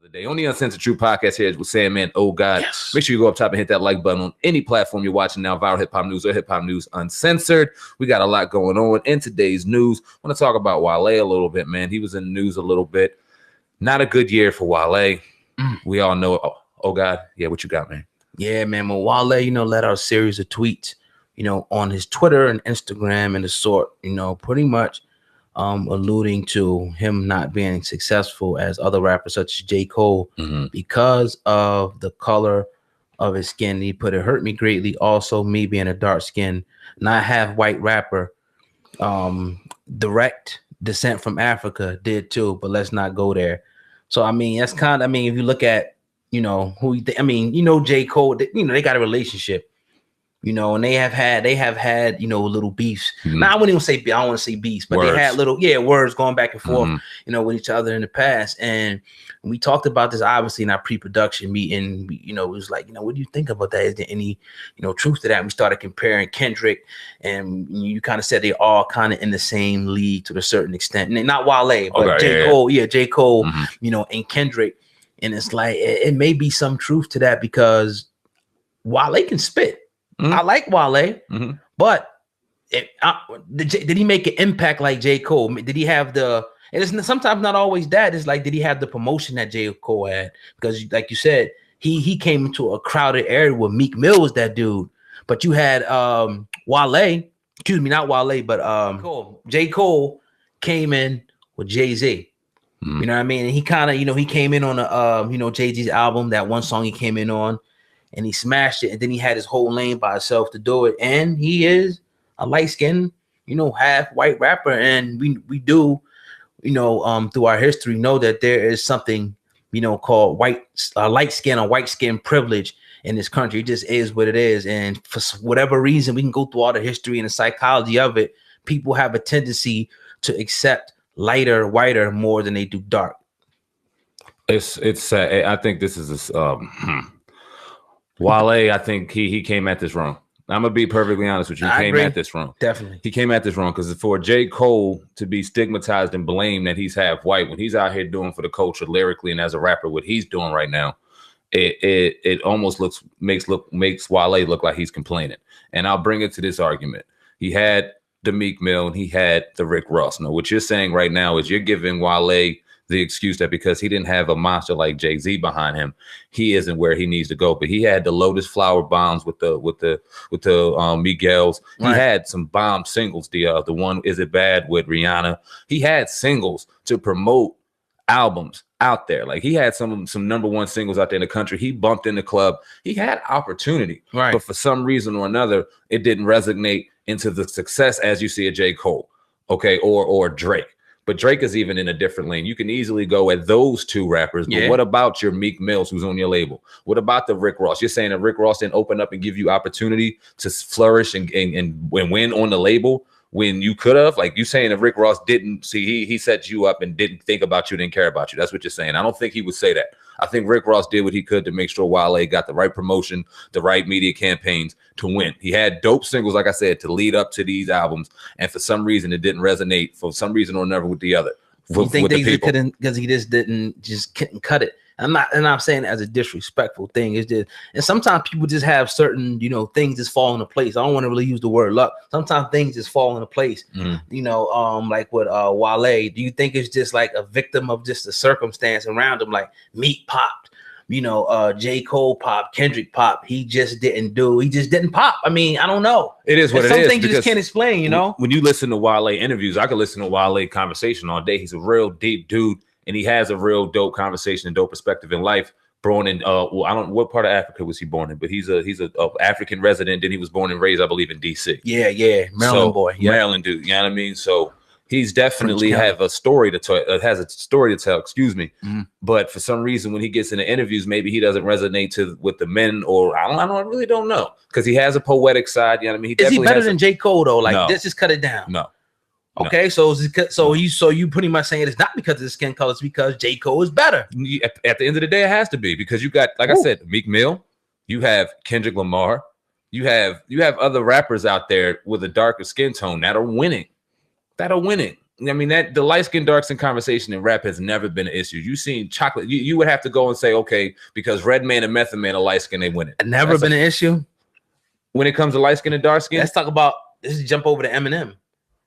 The day on the Uncensored True Podcast here with Sam Man. Oh God, Yes. Make sure you go up top and hit that like button on any platform you're watching now, Viral Hip Hop News or Hip Hop News Uncensored. We got a lot going on in today's news. I want to talk about Wale a little bit, man. He was in the news a little bit. Not a good year for Wale. We all know. Oh God, yeah. What you got, man? Yeah, man. Well, Wale, let out a series of tweets, on his Twitter and Instagram and the sort, pretty much alluding to him not being successful as other rappers such as J. Cole because of the color of his skin. He put, it hurt me greatly. Also, me being a dark skin, not half white rapper, direct descent from Africa did too, but let's not go there. So, that's kind of, if you look at, who you think, J. Cole, they got a relationship. And they have had, little beefs. Now I wouldn't even say, I don't want to say beefs, but they had little, words going back and forth, with each other in the past. And we talked about this obviously in our pre-production meeting. It was like, what do you think about that? Is there any, truth to that? We started comparing Kendrick, and you kind of said they all kind of in the same league to a certain extent. And not Wale, but J. Cole, J. Cole, and Kendrick. And it's like, it may be some truth to that because Wale can spit. I like Wale, but did he make an impact like J. Cole? Did he have the, and it's sometimes not always that, it's like, did he have the promotion that J. Cole had? Because like you said, he came into a crowded area where Meek Mill was that dude. But you had Wale, excuse me, not Wale, but J. Cole came in with Jay-Z. You know what I mean? And he kind of, he came in on a Jay-Z's album, that one song he came in on. And he smashed it, and then he had his whole lane by himself to do it. And he is a light-skinned, half white rapper. And we do, through our history, know that there is something, called light skin or white skin privilege in this country. It just is what it is. And for whatever reason, we can go through all the history and the psychology of it. People have a tendency to accept lighter, whiter more than they do dark. It's I think this is Wale, I think he came at this wrong. I'm gonna be perfectly honest with you. He came at this wrong. Definitely. He came at this wrong because for J. Cole to be stigmatized and blamed that he's half white when he's out here doing for the culture lyrically and as a rapper, what he's doing right now, it almost makes Wale look like he's complaining. And I'll bring it to this argument. He had the Meek Mill and he had the Rick Ross. Now, what you're saying right now is you're giving Wale the excuse that because he didn't have a monster like Jay-Z behind him, he isn't where he needs to go. But he had the Lotus Flower bombs with the Miguels. Right. He had some bomb singles. The one Is It Bad with Rihanna. He had singles to promote albums out there. Like he had some number one singles out there in the country. He bumped in the club. He had opportunity, right? But for some reason or another, it didn't resonate into the success as you see a J. Cole, okay, or Drake. But Drake is even in a different lane. You can easily go at those two rappers. But what about your Meek Mills, who's on your label? What about the Rick Ross? You're saying that Rick Ross didn't open up and give you opportunity to flourish and win on the label when you could have? Like you saying that Rick Ross didn't see, he set you up and didn't think about you, didn't care about you. That's what you're saying. I don't think he would say that. I think Rick Ross did what he could to make sure Wale got the right promotion, the right media campaigns to win. He had dope singles, like I said, to lead up to these albums. And for some reason, it didn't resonate for some reason or another with the other. You think they couldn't, because he just couldn't cut it. I'm saying as a disrespectful thing. It's just, and sometimes people just have certain, things just fall into place. I don't want to really use the word luck. Sometimes things just fall into place. Like with Wale, do you think it's just like a victim of just the circumstance around him? Like Meek popped, J. Cole popped, Kendrick popped. He just didn't pop. I don't know. It is what it is. Some things you just can't explain, When you listen to Wale interviews, I could listen to Wale conversation all day. He's a real deep dude. And he has a real dope conversation and dope perspective in life. Born in, I don't know what part of Africa was he born in, but he's a African resident. Then he was born and raised, I believe, in D.C. Yeah, Maryland boy, Maryland dude. You know what I mean? So he's definitely has a story to tell. Excuse me. But for some reason, when he gets into interviews, maybe he doesn't resonate with the men, or I really don't know, because he has a poetic side. You know what I mean? Is he better than J. Cole though? Like, let's just cut it down. No. Okay, so you pretty much saying it's not because of the skin color, it's because J. Cole is better. At the end of the day, it has to be, because you got, like I said, Meek Mill, you have Kendrick Lamar, you have other rappers out there with a darker skin tone that are winning. I mean, that the light skin, dark skin conversation in rap has never been an issue. You seen chocolate, you would have to go and say, okay, because Redman and Method Man are light skin, they win it. Never been an issue when it comes to light skin and dark skin. Let's talk about. Let's jump over to Eminem.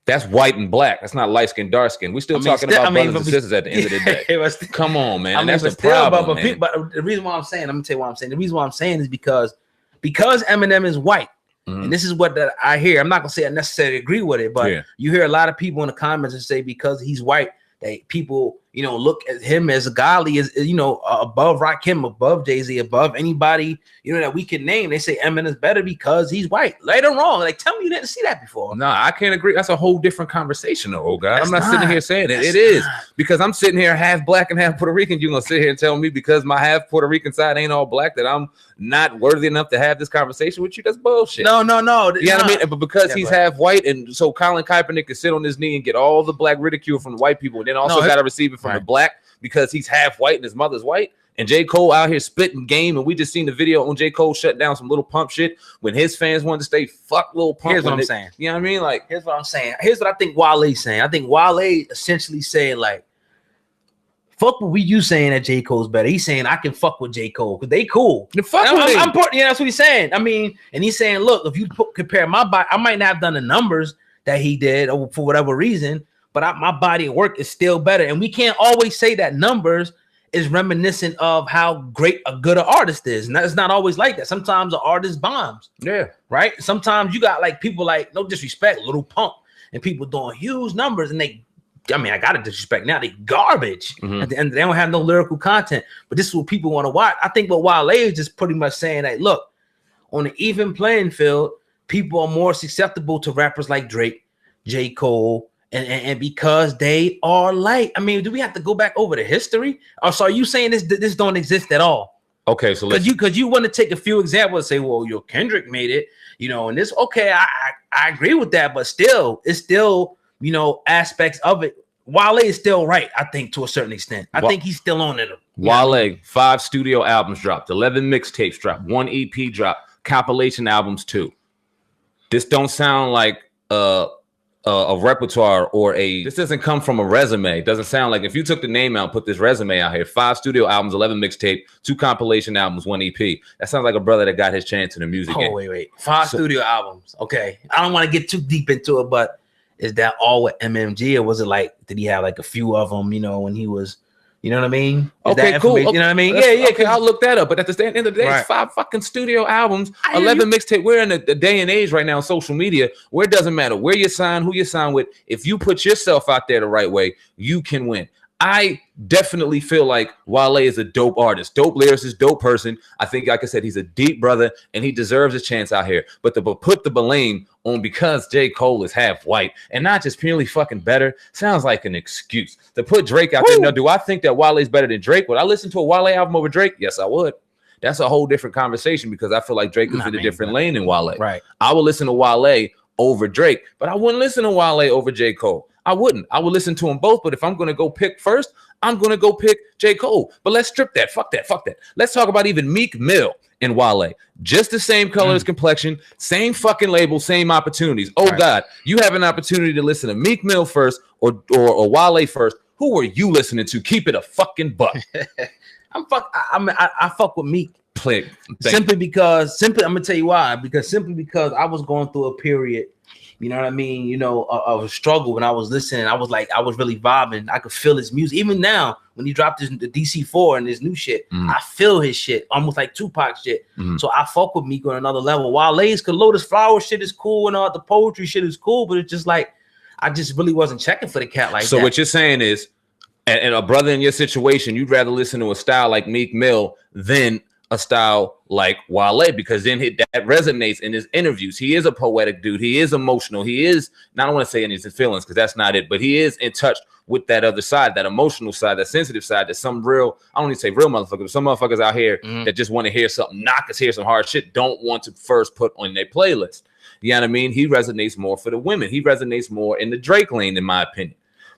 That's white and black. That's not light skin, dark skin. We're still talking about brothers and sisters at the end of the day. Come on, man. And that's the problem. But the reason why I'm saying, I'm gonna tell you why I'm saying. The reason why I'm saying is because Eminem is white. And this is what I hear. I'm not gonna say I necessarily agree with it, but you hear a lot of people in the comments and say because he's white, that people, look at him as godly, as above Rakim, above Jay-Z, above anybody, that we can name. They say Eminem is better because he's white. Right or wrong? Like, tell me you didn't see that before. No, I can't agree. That's a whole different conversation, though, old guy. I'm not sitting here saying it. It is because I'm sitting here half black and half Puerto Rican. You're gonna sit here and tell me because my half Puerto Rican side ain't all black that I'm not worthy enough to have this conversation with you? That's bullshit. No. You know what I mean? But because he's half white, and so Colin Kaepernick can sit on his knee and get all the black ridicule from the white people, and then also got to receive it from the black because he's half white and his mother's white. And J. Cole out here spitting game, and we just seen the video on J. Cole shut down some Little Pump shit when his fans wanted to stay fuck Little Pump. Here's what I'm saying. You know what I mean? Like, here's what I'm saying. Here's what I think Wale's saying. I think Wale essentially saying, like, fuck what you saying that J. Cole's better. He's saying I can fuck with J. Cole because they cool. That's what he's saying. I mean, and he's saying, look, if you compare my body, I might not have done the numbers that he did for whatever reason, but my body of work is still better. And we can't always say that numbers is reminiscent of how great a good artist is. And it's not always like that. Sometimes an artist bombs. Yeah. Right? Sometimes you got like people like, no disrespect, Little Pump, and people doing huge numbers, and I got to disrespect now. They garbage. At the end, they don't have no lyrical content. But this is what people want to watch. I think what Wale is just pretty much saying that, look, on an even playing field, people are more susceptible to rappers like Drake, J. Cole, and because they are light. I mean, do we have to go back over the history? Or so are you saying this don't exist at all? Okay, so because you want to take a few examples and say, well, Kendrick made it, and this. Okay, I agree with that, but still, it's still aspects of it. Wale is still right, I think, to a certain extent. I think he's still on it. Wale, 5 studio albums dropped, 11 mixtapes dropped, 1 EP dropped, compilation albums 2. This don't sound like a repertoire or this doesn't come from a resume. It doesn't sound like if you took the name out and put this resume out here, 5 studio albums, 11 mixtape, 2 compilation albums, 1 EP. That sounds like a brother that got his chance in the music game. Wait. 5 studio albums. Okay. I don't want to get too deep into it, but is that all with MMG, or was it like, did he have like a few of them, when he was, you know what I mean? Okay, cool. You know what I mean? Yeah. Okay, I'll look that up. But at the end of the day, it's 5 fucking studio albums, 11 mixtape. We're in a day and age right now on social media where it doesn't matter where you sign, who you sign with. If you put yourself out there the right way, you can win. I definitely feel like Wale is a dope artist, dope lyricist, dope person. I think, like I said, he's a deep brother and he deserves a chance out here. But to put the blame on because J. Cole is half white and not just purely fucking better sounds like an excuse. To put Drake out there. Now, do I think that Wale is better than Drake? Would I listen to a Wale album over Drake? Yes, I would. That's a whole different conversation because I feel like Drake is in a different lane than Wale. Right. I would listen to Wale over Drake, but I wouldn't listen to Wale over J. Cole. I wouldn't. I would listen to them both, but if I'm going to go pick first, I'm going to go pick J. Cole. But let's strip that. Fuck that. Let's talk about even Meek Mill and Wale. Just the same colors, complexion, same fucking label, same opportunities. Oh, right. God, you have an opportunity to listen to Meek Mill first or Wale first. Who are you listening to? Keep it a fucking buck. I fuck with Meek. Simply because I'm going to tell you why. Because I was going through a period, you know what I mean? Of a struggle when I was listening. I was really vibing. I could feel his music. Even now, when he dropped the DC4 and his new shit, I feel his shit, almost like Tupac shit. So I fuck with Meek on another level. Wale's Lotus Flower shit is cool and all the poetry shit is cool, but it's just like, I just really wasn't checking for the cat like that. So what you're saying is, and a brother in your situation, you'd rather listen to a style like Meek Mill than a style like Wale, because then that resonates in his interviews. He is a poetic dude. He is emotional. He is, I don't want to say in his feelings because that's not it, but he is in touch with that other side, that emotional side, that sensitive side, that some real, I don't even say real motherfuckers, but some motherfuckers out here that just want to hear something, knock us, hear some hard shit, don't want to first put on their playlist. You know what I mean? He resonates more for the women. He resonates more in the Drake lane, in my opinion.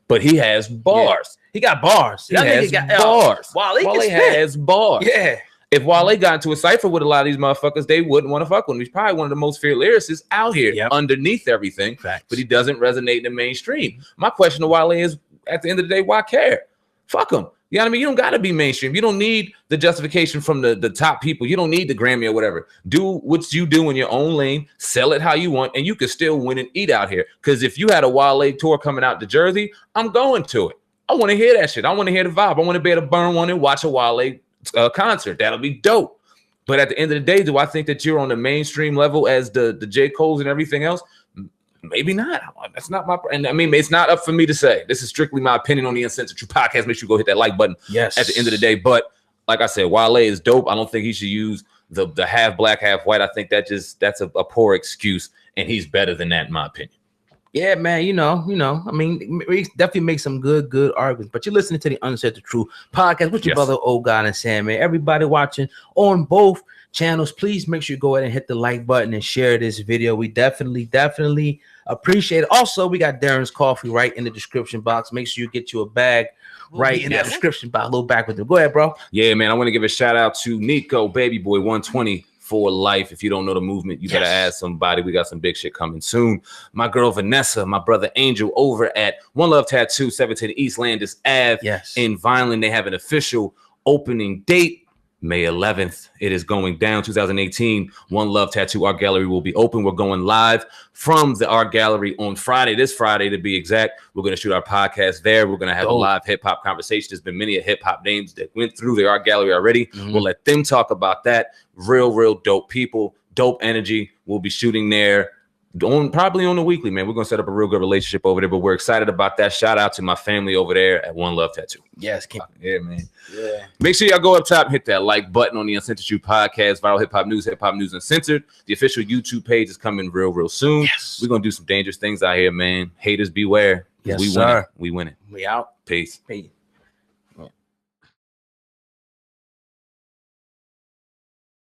But he has bars. Yeah. He got bars. He has bars. Wale has bars. Yeah. If Wale got into a cipher with a lot of these motherfuckers, they wouldn't want to fuck with him. He's probably one of the most feared lyricists out here underneath everything. Facts. But he doesn't resonate in the mainstream. My question to Wale is, at the end of the day, why care? Fuck him. You know what I mean? You don't got to be mainstream. You don't need the justification from the top people. You don't need the Grammy or whatever. Do what you do in your own lane. Sell it how you want, and you can still win and eat out here. Because if you had a Wale tour coming out to Jersey, I'm going to it. I want to hear that shit. I want to hear the vibe. I want to be able to burn one and watch a Wale concert. That'll be dope. But at the end of the day, do I think that you're on the mainstream level as the J. Cole's and everything else? Maybe not. That's not my, and I mean, it's not up for me to say. This is strictly my opinion on the Uncensored Truth podcast. Make sure you go hit that like button. Yes. At the end of the day, but like I said, Wale is dope. I don't think he should use the half black, half white. I think that's a poor excuse, and he's better than that in my opinion. Yeah, man. You know. I mean, we definitely make some good arguments. But you're listening to the Uncensored Truth podcast with your brother, Old God and Sam, man. Everybody watching on both channels, please make sure you go ahead and hit the like button and share this video. We definitely appreciate it. Also, we got Darren's coffee right in the description box. Make sure you get you a bag right in the description box. A little back with them. Go ahead, bro. Yeah, man. I want to give a shout out to Nico, Baby Boy 120 for life. If you don't know the movement, you gotta ask somebody. We got some big shit coming soon. My girl Vanessa, my brother Angel over at One Love Tattoo, 17 East Landis Ave in Vineland. They have an official opening date. May 11th, it is going down. 2018, One Love Tattoo Art Gallery will be open. We're going live from the art gallery on Friday, this Friday to be exact. We're going to shoot our podcast there. We're going to have a live hip-hop conversation. There's been many hip-hop names that went through the art gallery already. We'll let them talk about that. Real dope people, dope energy. We'll be shooting there probably on the weekly, man. We're going to set up a real good relationship over there, but we're excited about that. Shout out to my family over there at One Love Tattoo. Yes. Yeah, man. Yeah. Make sure y'all go up top and hit that like button on the Uncensored Truth podcast, Viral Hip Hop News Uncensored. The official YouTube page is coming real soon. Yes. We're going to do some dangerous things out here, man. Haters beware. Yes, we sir. We win it. We out. Peace. Peace.